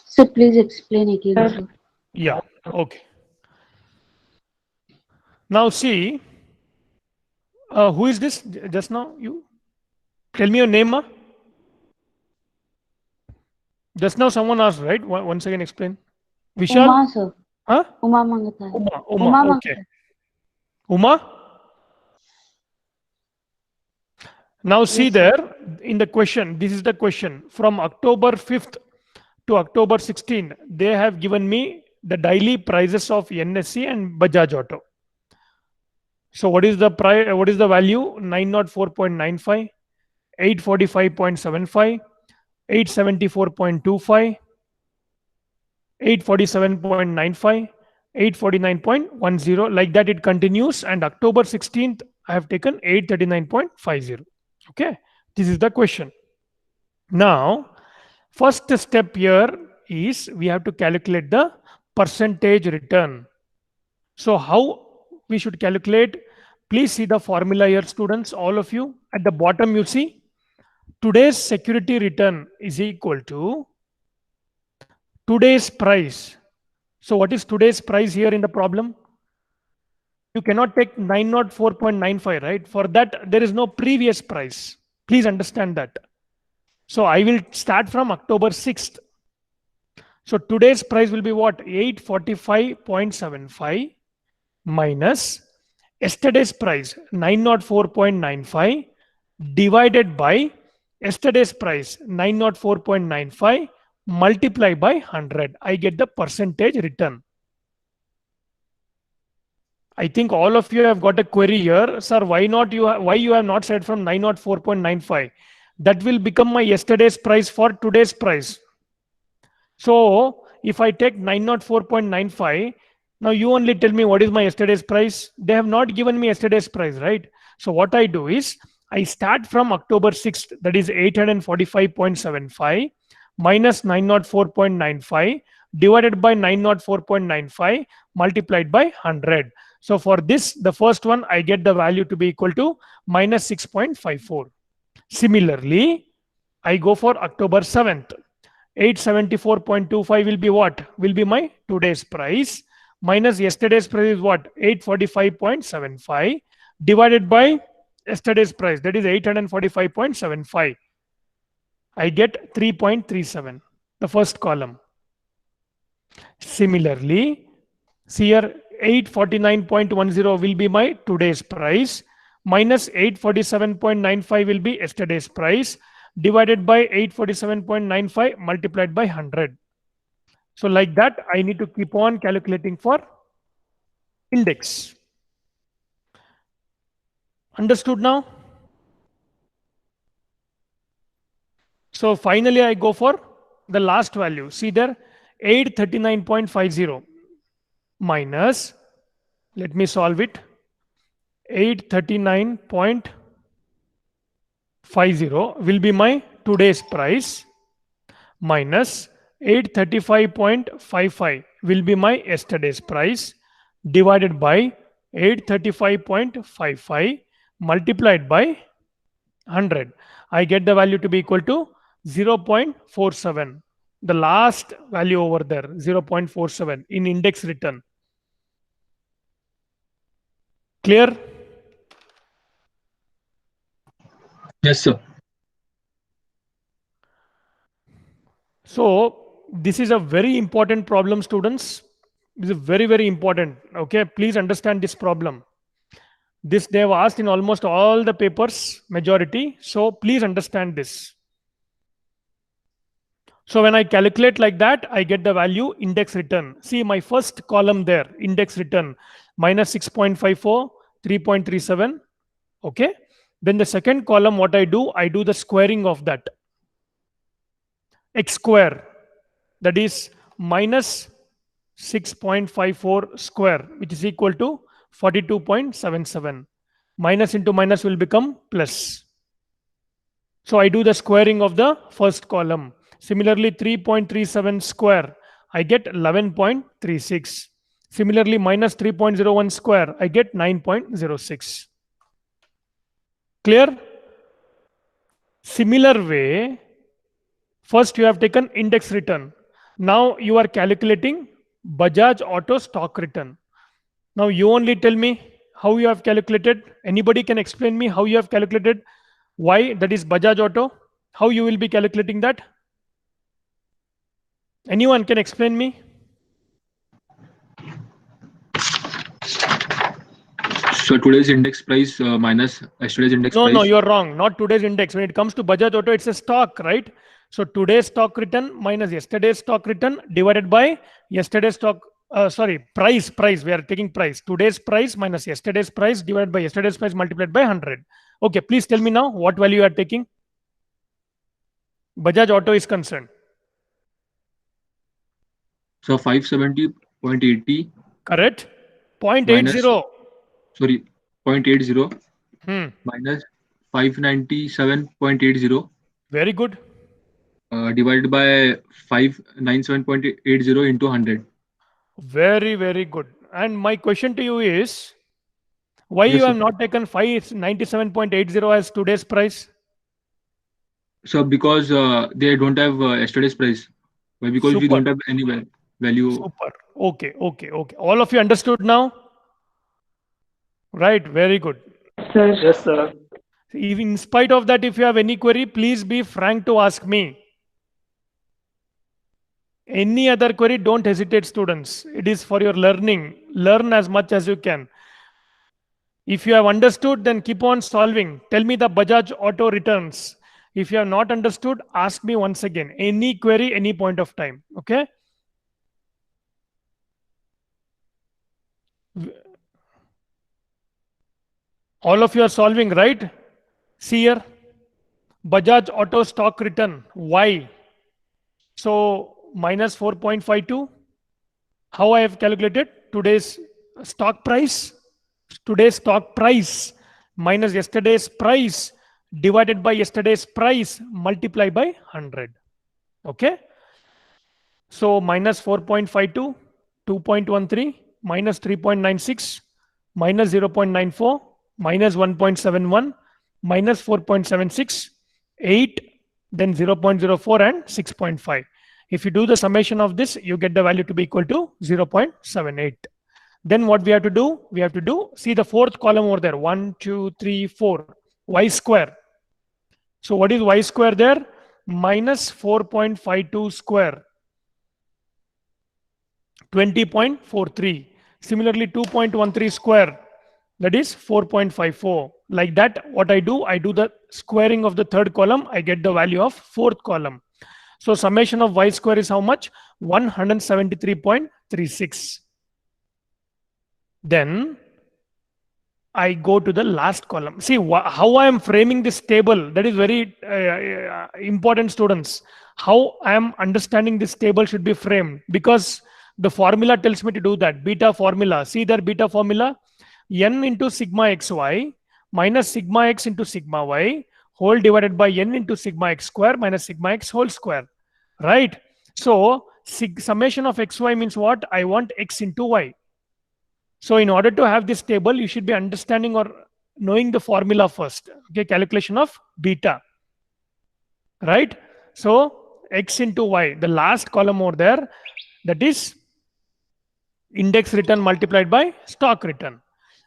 Speaker 6: Sir, please explain again, sir.
Speaker 1: Yeah, okay. Now see, who is this just now? You tell me your name, ma. Just now someone asked, right? Once again explain. Vishal?
Speaker 6: Uma, sir.
Speaker 1: Huh?
Speaker 6: Uma Mangatari.
Speaker 1: Uma, okay. Uma? Now see
Speaker 6: Yes, sir.
Speaker 1: there in the question, this is the question. From October 5th to October 16th, they have given me the daily prices of NSE and Bajaj Auto. So what is the price? What is the value? 904.95, 845.75, 874.25, 847.95, 849.10. Like that it continues. And October 16th, I have taken 839.50. Okay, this is the question. Now, first step here is we have to calculate the percentage return. So how we should calculate? Please see the formula here, students, all of you. At the bottom, you see today's security return is equal to today's price. So what is today's price here in the problem? You cannot take 904.95, right? For that, there is no previous price. Please understand that. So I will start from October 6th. So today's price will be what? 845.75 minus yesterday's price, 904.95 divided by yesterday's price, 904.95 multiply by 100. I get the percentage return. I think all of you have got a query here. Sir, why you have not said from 904.95? That will become my yesterday's price for today's price. So if I take 904.95, now you only tell me what is my yesterday's price. They have not given me yesterday's price, right? So what I do is I start from October 6th, that is 845.75 minus 904.95 divided by 904.95 multiplied by 100. So for this, the first one, I get the value to be equal to minus 6.54. Similarly, I go for October 7th. 874.25 will be what? Will be my today's price minus yesterday's price is what? 845.75 divided by yesterday's price, that is 845.75. I get 3.37, the first column. Similarly, See here, 849.10 will be my today's price, minus 847.95 will be yesterday's price, divided by 847.95 multiplied by 100. So like that, I need to keep on calculating for index. Understood now? So finally, I go for the last value. See there, 839.50 minus, let me solve it, 839.50 will be my today's price, minus 835.55 will be my yesterday's price, divided by 835.55 multiplied by 100. I get the value to be equal to 0.47. The last value over there, 0.47 in index return. Clear?
Speaker 7: Yes, sir.
Speaker 1: So this is a very important problem, students. This is very, very important. Okay, please understand this problem. This they have asked in almost all the papers, majority. So please understand this. So when I calculate like that, I get the value index return. See my first column there, index return, minus 6.54, 3.37. Okay. Then the second column, what I do the squaring of that. X square, that is minus 6.54 square, which is equal to 42.77. Minus into minus will become plus. So I do the squaring of the first column. Similarly, 3.37 square, I get 11.36. Similarly, minus 3.01 square, I get 9.06. Clear? Similar way, first you have taken index return. Now you are calculating Bajaj Auto stock return. Now you only tell me how you have calculated. Anybody can explain me how you have calculated Y, that is Bajaj Auto. How you will be calculating that? Anyone can explain me?
Speaker 7: So today's index price minus yesterday's index price.
Speaker 1: No, you're wrong. Not today's index. When it comes to Bajaj Auto, it's a stock, right? So today's stock return minus yesterday's stock return divided by yesterday's stock, price. We are taking price. Today's price minus yesterday's price divided by yesterday's price multiplied by 100. Okay, please tell me now what value you are taking. Bajaj Auto is concerned.
Speaker 7: So 570.80.
Speaker 1: Correct. 0.80.
Speaker 7: Minus- Sorry, 0.80 minus 597.80
Speaker 1: Very good.
Speaker 7: divided by 597.80 into 100.
Speaker 1: Very, very good. And my question to you is, why
Speaker 7: Yes,
Speaker 1: you
Speaker 7: sir.
Speaker 1: have not taken 597.80 as today's price?
Speaker 7: So because they don't have yesterday's price. Why? Because we
Speaker 1: Super.
Speaker 7: don't have any value.
Speaker 1: Super. Okay. All of you understood now? Right. Very good.
Speaker 2: Yes, sir.
Speaker 1: Even in spite of that, if you have any query, please be frank to ask me. Any other query, don't hesitate, students. It is for your learning. Learn as much as you can. If you have understood, then keep on solving. Tell me the Bajaj Auto returns. If you have not understood, ask me once again. Any query, any point of time. Okay? All of you are solving, right? See here. Bajaj Auto stock return. Y. So minus 4.52. How I have calculated? Today's stock price. Today's stock price minus yesterday's price divided by yesterday's price multiply by 100. Okay. So minus 4.52, 2.13, minus 3.96, minus 0.94, minus 1.71, minus 4.76, 8, then 0.04 and 6.5. If you do the summation of this, you get the value to be equal to 0.78. Then what we have to do? We have to do, see the fourth column over there, 1, 2, 3, 4, y square. So what is y square there? Minus 4.52 square, 20.43. Similarly, 2.13 square, that is 4.54. Like that, what I do the squaring of the third column, I get the value of fourth column. So summation of y square is how much? 173.36. Then I go to the last column. See how I am framing this table. That is very important, students. How I am understanding this table should be framed, because the formula tells me to do that. Beta formula. See their beta formula. N into sigma xy minus sigma x into sigma y whole divided by n into sigma x square minus sigma x whole square. Right? So summation of xy means what? I want x into y. So in order to have this table, you should be understanding or knowing the formula first. Okay, calculation of beta. Right? So x into y, the last column over there, that is index return multiplied by stock return.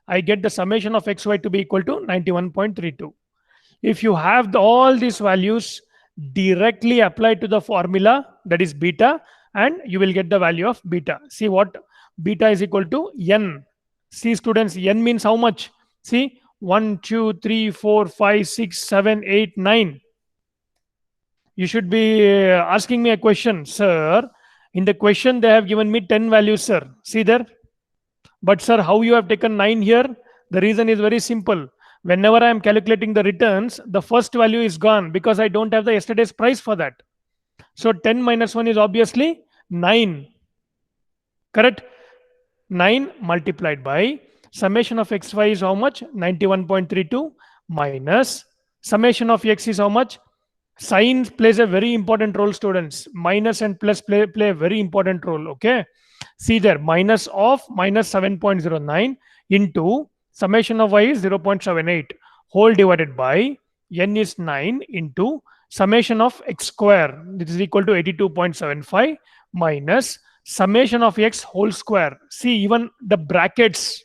Speaker 1: I get the summation of xy to be equal to 91.32. If you have all these values, directly apply to the formula, that is beta, and you will get the value of beta. See what? Beta is equal to n. See students, n means how much? See, 1, 2, 3, 4, 5, 6, 7, 8, 9. You should be asking me a question, sir. In the question, they have given me 10 values, sir. See there? But sir, how you have taken 9 here? The reason is very simple. Whenever I am calculating the returns, the first value is gone because I don't have the yesterday's price for that. So 10 minus 1 is obviously 9. Correct? 9 multiplied by summation of xy is how much? 91.32 minus summation of x is how much? Sign plays a very important role, students. Minus and plus play a very important role. Okay. See there, minus of minus 7.09 into summation of y is 0.78 whole divided by n is 9 into summation of x square, this is equal to 82.75 minus summation of x whole square. See, even the brackets,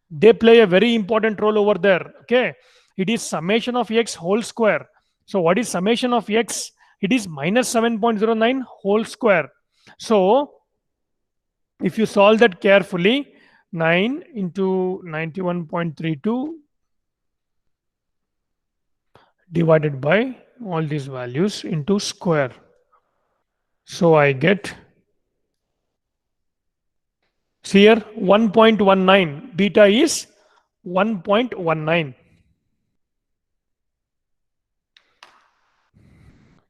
Speaker 1: they play a very important role over there. Okay, it is summation of x whole square. So what is summation of x? It is minus 7.09 whole square. So if you solve that carefully, 9 into 91.32 divided by all these values into square. So I get, see here, 1.19. Beta is 1.19.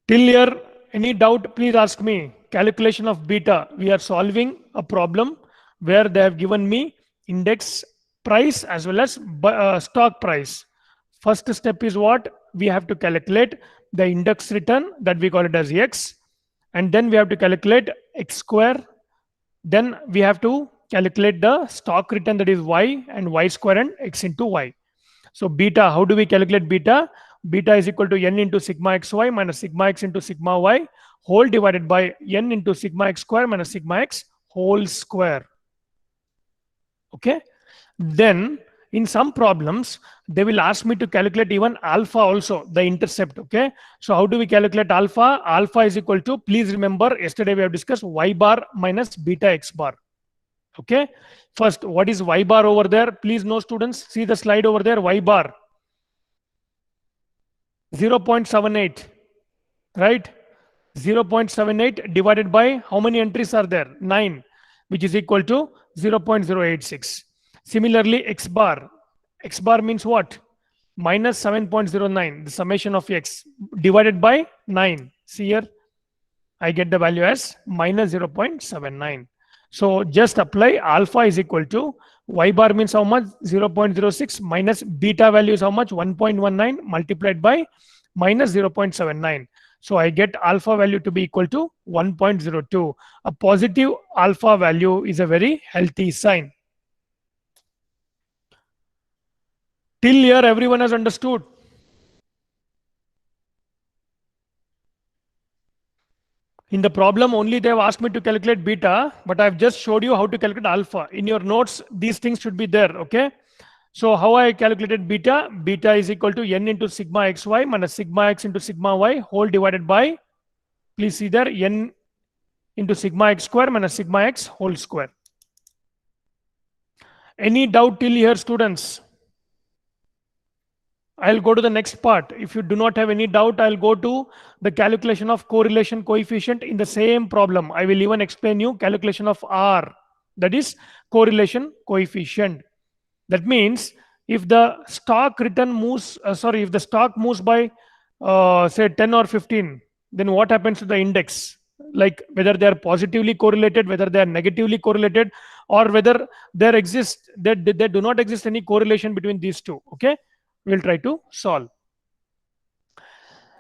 Speaker 1: Till here, any doubt, please ask me. Calculation of beta. We are solving a problem where they have given me index price as well as stock price. First step is what? We have to calculate the index return, that we call it as x. And then we have to calculate x square. Then we have to calculate the stock return, that is y, and y square and x into y. So beta, how do we calculate beta? Beta is equal to n into sigma xy minus sigma x into sigma y whole divided by n into sigma x square minus sigma x whole square. Okay. Then in some problems, they will ask me to calculate even alpha also, the intercept. Okay. So how do we calculate alpha? Alpha is equal to, please remember, yesterday we have discussed y bar minus beta x bar. Okay. First, what is y bar over there? Please know, students, see the slide over there, y bar. 0.78, right? 0.78 divided by how many entries are there? 9, which is equal to 0.086. Similarly, x bar. X bar means what? Minus 7.09, the summation of x, divided by 9. See here, I get the value as minus 0.79. So just apply alpha is equal to y bar means how much? 0.06 minus beta value is how much? 1.19 multiplied by minus 0.79. So I get alpha value to be equal to 1.02. A positive alpha value is a very healthy sign. Till here, everyone has understood. In the problem, only they have asked me to calculate beta, but I've just showed you how to calculate alpha. In your notes, these things should be there. Okay. So how I calculated beta? Beta is equal to n into sigma xy minus sigma x into sigma y whole divided by, please see there, n into sigma x square minus sigma x whole square. Any doubt till here, students? I'll go to the next part. If you do not have any doubt, I'll go to the calculation of correlation coefficient in the same problem. I will even explain you calculation of R, that is correlation coefficient. That means if the stock return moves, if the stock moves by say 10 or 15, then what happens to the index? Like whether they are positively correlated, whether they are negatively correlated, or whether there do not exist any correlation between these two. Okay, we'll try to solve.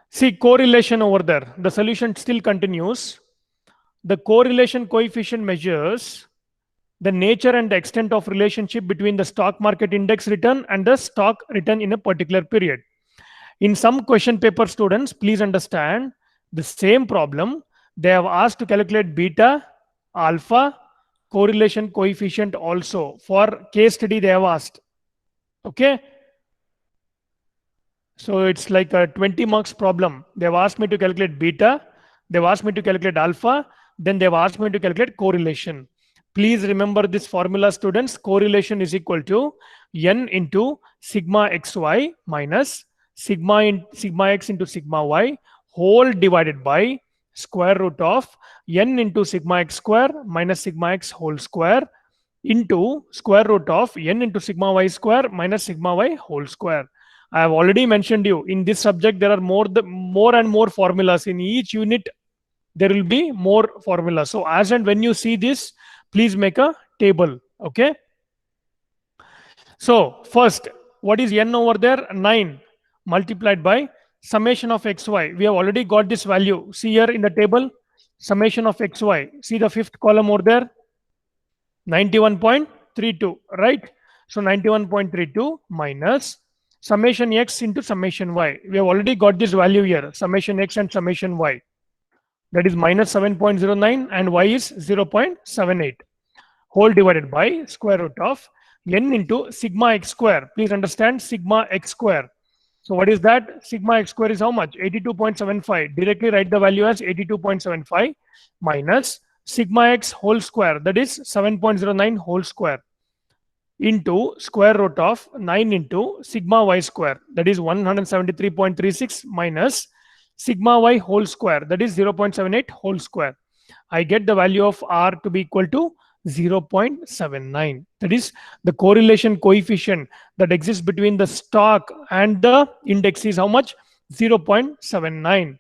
Speaker 1: See, correlation over there, the solution still continues. The correlation coefficient measures the nature and the extent of relationship between the stock market index return and the stock return in a particular period. In some question paper, students, please understand the same problem. They have asked to calculate beta, alpha, correlation coefficient also. For case study, they have asked. Okay. So it's like a 20 marks problem. They've asked me to calculate beta, they've asked me to calculate alpha, then they've asked me to calculate correlation. Please remember this formula, students. Correlation is equal to n into sigma xy minus sigma x into sigma y whole divided by square root of n into sigma x square minus sigma x whole square into square root of n into sigma y square minus sigma y whole square. I have already mentioned you in this subject there are more and more formulas. In each unit there will be more formulas. So as and when you see this, please make a table. Okay. So first, what is n over there? 9 multiplied by summation of xy. We have already got this value. See here in the table, summation of xy. See the fifth column over there, 91.32, right? So 91.32 minus summation x into summation y. We have already got this value here, summation x and summation y. That is minus 7.09 and y is 0.78. Whole divided by square root of n into sigma x square. Please understand sigma x square. So what is that? Sigma x square is how much? 82.75. Directly write the value as 82.75 minus sigma x whole square. That is 7.09 whole square into square root of 9 into sigma y square. That is 173.36 minus sigma y whole square. That is 0.78 whole square. I get the value of R to be equal to 0.79. That is the correlation coefficient that exists between the stock and the index is how much? 0.79.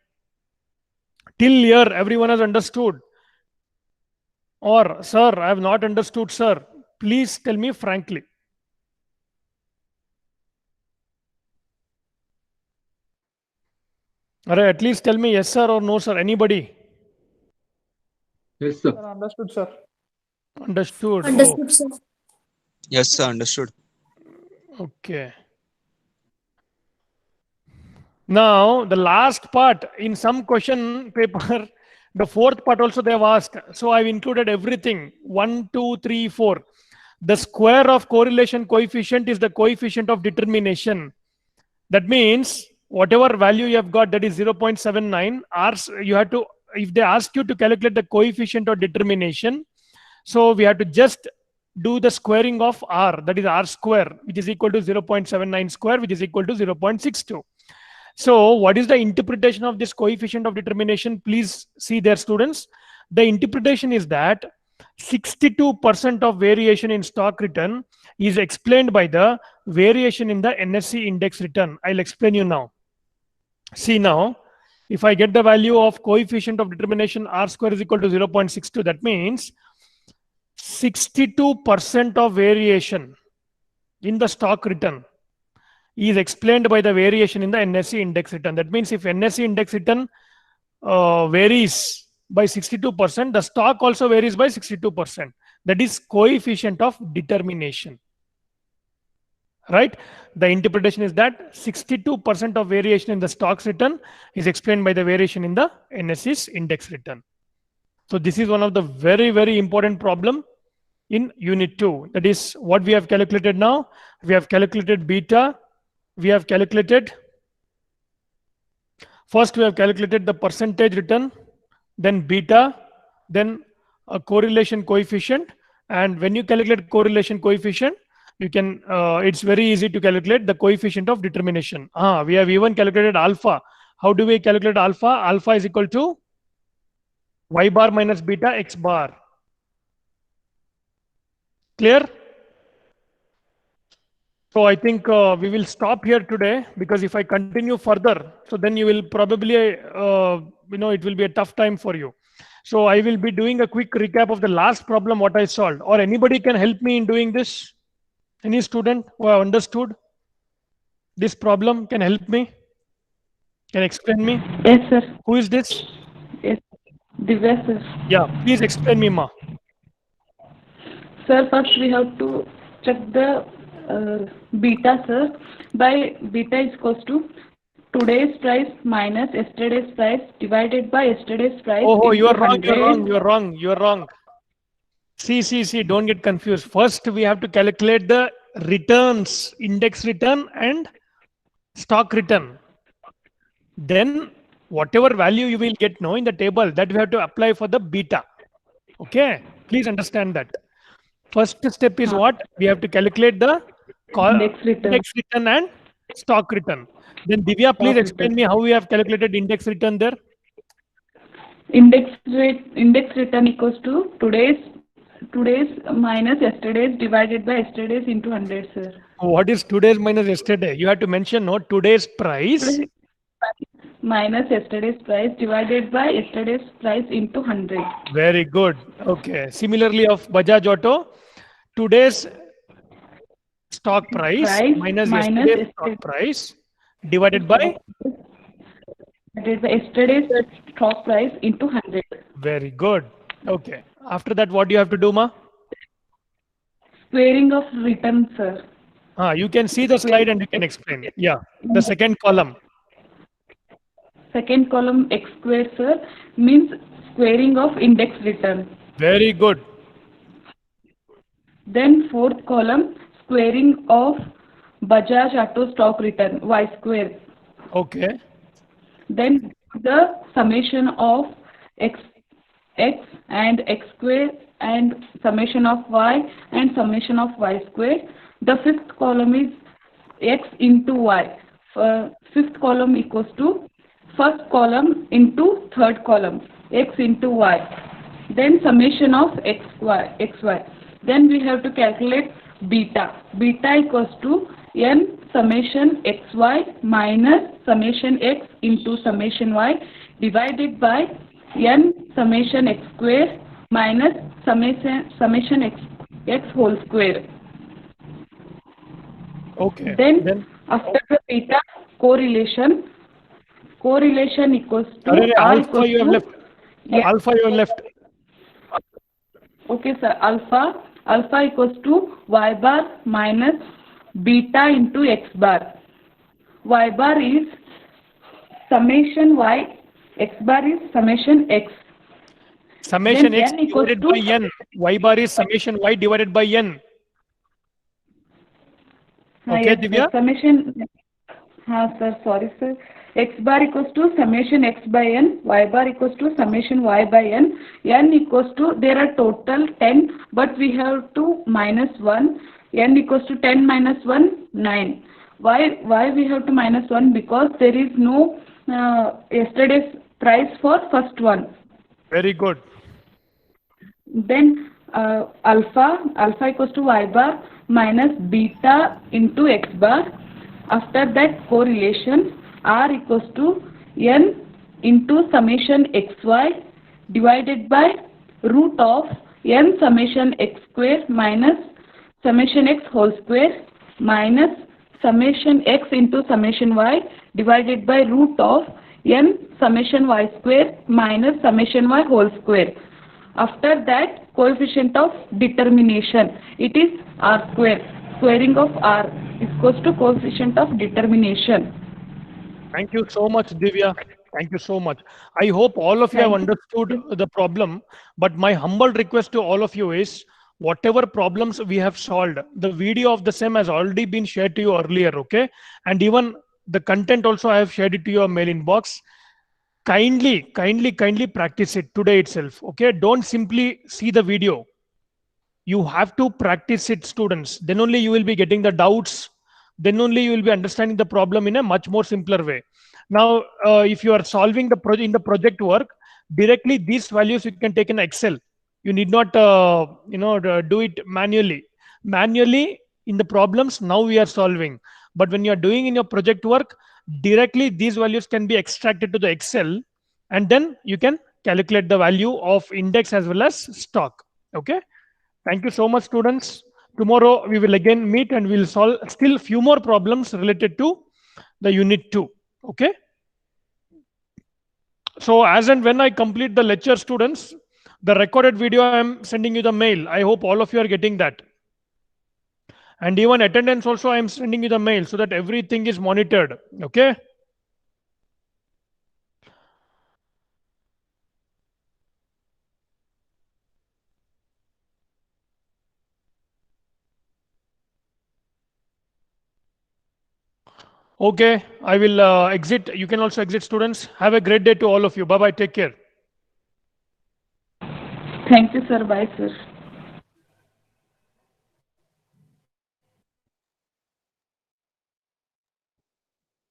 Speaker 1: Till here, everyone has understood? Or, sir, I have not understood, sir. Please tell me frankly. Or at least tell me yes, sir, or no, sir. Anybody?
Speaker 7: Yes, sir.
Speaker 3: Sir, understood, sir.
Speaker 1: Understood.
Speaker 8: Understood, sir.
Speaker 5: Yes, sir. Understood.
Speaker 1: Okay. Now, the last part in some question paper, the fourth part also they have asked. So I've included everything. 1, 2, 3, 4. The square of correlation coefficient is the coefficient of determination. That means whatever value you have got, that is 0.79, you have to, if they ask you to calculate the coefficient of determination, so we have to just do the squaring of R, that is R square, which is equal to 0.79 square, which is equal to 0.62. So what is the interpretation of this coefficient of determination? Please see there, students. The interpretation is that 62% of variation in stock return is explained by the variation in the NSE index return. I'll explain you now. See now, if I get the value of coefficient of determination R square is equal to 0.62, that means 62% of variation in the stock return is explained by the variation in the NSE index return. That means if NSE index return varies by 62%, the stock also varies by 62%. That is coefficient of determination. Right? The interpretation is that 62% of variation in the stock's return is explained by the variation in the NSE's index return. So this is one of the very, very important problem in unit 2. That is what we have calculated now. We have calculated beta. We have calculated, first we have calculated the percentage return, then beta, then a correlation coefficient. And when you calculate correlation coefficient, You can, it's very easy to calculate the coefficient of determination. We have even calculated alpha. How do we calculate alpha? Alpha is equal to y bar minus beta x bar. Clear? So I think we will stop here today, because if I continue further, so then you will probably, it will be a tough time for you. So I will be doing a quick recap of the last problem what I solved. Or anybody can help me in doing this? Any student who have understood this problem can help me? Can explain me?
Speaker 6: Yes, sir.
Speaker 1: Who is this?
Speaker 6: Yes. Divya, sir.
Speaker 1: Yeah, please explain me, ma.
Speaker 6: Sir, first we have to check the beta, sir. By beta is equals to today's price minus yesterday's price divided by yesterday's price.
Speaker 1: Oh, you are
Speaker 6: into
Speaker 1: wrong,
Speaker 6: 100.
Speaker 1: you're wrong. See, don't get confused. First, we have to calculate the returns, index return and stock return. Then, whatever value you will get now in the table, that we have to apply for the beta. Okay, please understand that. First step is what? We have to calculate the
Speaker 6: Index return.
Speaker 1: index return and stock return. Then Divya, please
Speaker 6: Stock
Speaker 1: explain
Speaker 6: return.
Speaker 1: me how we have calculated index return there.
Speaker 6: Index return equals to today's minus yesterday's divided by yesterday's into 100, sir.
Speaker 1: What is today's minus yesterday? You have to mention no today's price.
Speaker 6: Minus yesterday's price divided by yesterday's price into 100.
Speaker 1: Very good. Okay. Similarly, of Bajaj Auto, today's stock price minus yesterday's stock price divided by
Speaker 6: Divided by yesterday's stock price into 100.
Speaker 1: very good. Okay. After that, what do you have to do, ma?
Speaker 6: Squaring of return, sir.
Speaker 1: You can see the slide and you can explain. Yeah. The second column.
Speaker 6: Second column x square, sir, means squaring of index return.
Speaker 1: Very good.
Speaker 6: Then fourth column, squaring of Bajaj Auto stock return, y square.
Speaker 1: Okay.
Speaker 6: Then the summation of x and x square and summation of y and summation of y square. The fifth column is x into y. Fifth column equals to first column into third column, x into y. Then summation of xy. Then we have to calculate beta. Beta equals to n summation xy minus summation x into summation y divided by n summation x square minus summation x whole square.
Speaker 1: Okay.
Speaker 6: Then after the beta, correlation equals to R
Speaker 1: alpha
Speaker 6: equals
Speaker 1: you have
Speaker 6: to-
Speaker 1: left.
Speaker 6: Yeah.
Speaker 1: Alpha you have left.
Speaker 6: Okay, sir. Alpha equals to y bar minus beta into x bar. Y bar is summation y, x bar is summation x.
Speaker 1: Summation
Speaker 6: Then
Speaker 1: x
Speaker 6: n equals
Speaker 1: divided
Speaker 6: to-
Speaker 1: by n. Y bar is summation y divided by n. Okay,
Speaker 6: Yes,
Speaker 1: Divya?
Speaker 6: sir. Summation. Sir, sorry, sir. X bar equals to summation x by n, y bar equals to summation y by n equals to, there are total 10, but we have to minus 1, n equals to 10 minus 1, 9. Why we have to minus 1? Because there is no yesterday's price for first one.
Speaker 1: Very good.
Speaker 6: Then alpha equals to y bar minus beta into x bar. After that, correlation, R equals to n into summation xy divided by root of n summation x square minus summation x whole square minus summation x into summation y divided by root of n summation y square minus summation y whole square. After that, coefficient of determination, it is R square. Squaring of R is equals to coefficient of determination.
Speaker 1: Thank you so much, Divya. Thank you so much. I hope all of you have
Speaker 6: Thank you.
Speaker 1: understood the problem, but my humble request to all of you is, whatever problems we have solved, the video of the same has already been shared to you earlier, okay? And even the content also I have shared it to your mail inbox. Kindly practice it today itself, okay? Don't simply see the video. You have to practice it, students. Then only you will be getting the doubts. Then only you will be understanding the problem in a much more simpler way. Now, if you are solving the project in the project work, directly these values you can take in Excel. You need not, do it manually. Manually in the problems now we are solving. But when you are doing in your project work, directly these values can be extracted to the Excel, and then you can calculate the value of index as well as stock. Okay. Thank you so much, students. Tomorrow we will again meet and we'll solve still few more problems related to the unit 2. Okay. So as and when I complete the lecture, students, the recorded video I am sending you the mail. I hope all of you are getting that. And even attendance also I am sending you the mail so that everything is monitored. Okay. Okay, I will exit. You can also exit, students. Have a great day to all of you. Bye-bye. Take care.
Speaker 6: Thank you, sir. Bye, sir.